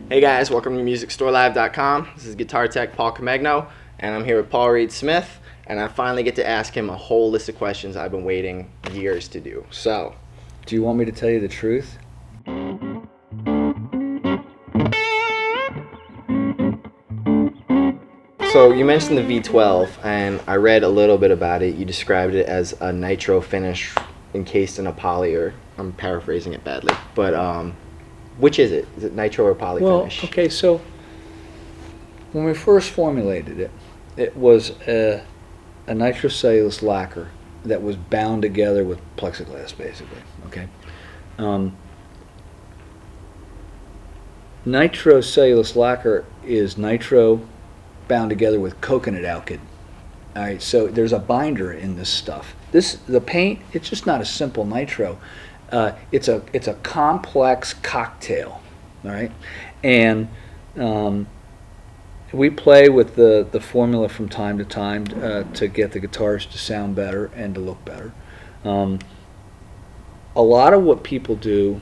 Hey guys, welcome to MusicStoreLive.com. This is guitar tech Paul Comegno, and I'm here with Paul Reed Smith, and I finally get to ask him a whole list of questions I've been waiting years to do. So, do you want me to tell you the truth? So you mentioned the V12, and I read a little bit about it. You described it as a nitro finish encased in a poly, or I'm paraphrasing it badly, but which is it? Is it nitro or poly finish? Well, okay, so when we first formulated it, it was a nitrocellulose lacquer that was bound together with plexiglass, basically. Okay, nitrocellulose lacquer is nitro bound together with coconut alkyd. All right, so there's a binder in this stuff. The paint, it's just not a simple nitro. It's a complex cocktail. All right, and we play with the formula from time to time to get the guitars to sound better and to look better. A lot of what people do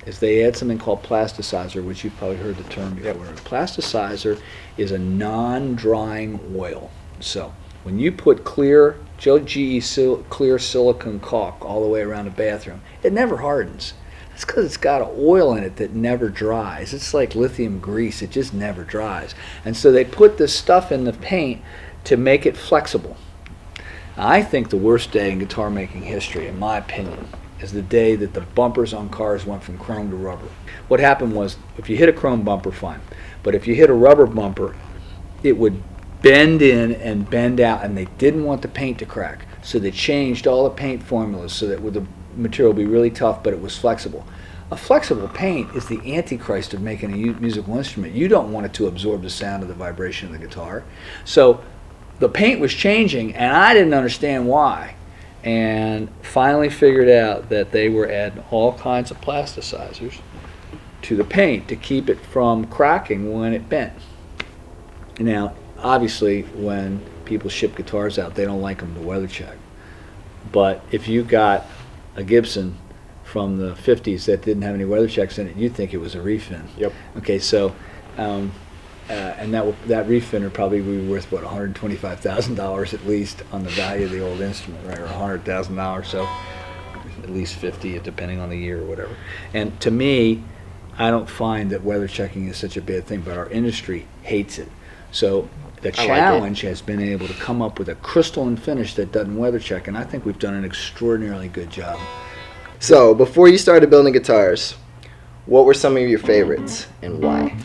is they add something called plasticizer, which you've probably heard the term before. Yeah. Plasticizer is a non-drying oil. So when you put clear clear silicone caulk all the way around the bathroom, it never hardens. That's because it's got an oil in it that never dries. It's like lithium grease. It just never dries. And so they put this stuff in the paint to make it flexible. I think the worst day in guitar making history, in my opinion, is the day that the bumpers on cars went from chrome to rubber. What happened was, if you hit a chrome bumper, fine. But if you hit a rubber bumper, it would bend in and bend out, and they didn't want the paint to crack. So they changed all the paint formulas so that the material would be really tough, but it was flexible. A flexible paint is the antichrist of making a musical instrument. You don't want it to absorb the sound of the vibration of the guitar. So the paint was changing, and I didn't understand why. And finally figured out that they were adding all kinds of plasticizers to the paint to keep it from cracking when it bent. Now, obviously, when people ship guitars out, they don't like them to weather check. But if you got a Gibson from the 50s that didn't have any weather checks in it, you'd think it was a refin. Yep. Okay, so and that refiner probably would be worth, what, $125,000 at least on the value of the old instrument, right? Or $100,000, so at least 50, depending on the year or whatever. And to me, I don't find that weather checking is such a bad thing, but our industry hates it. So the challenge has been able to come up with a crystalline finish that doesn't weather check, and I think we've done an extraordinarily good job. So, before you started building guitars, what were some of your favorites and why?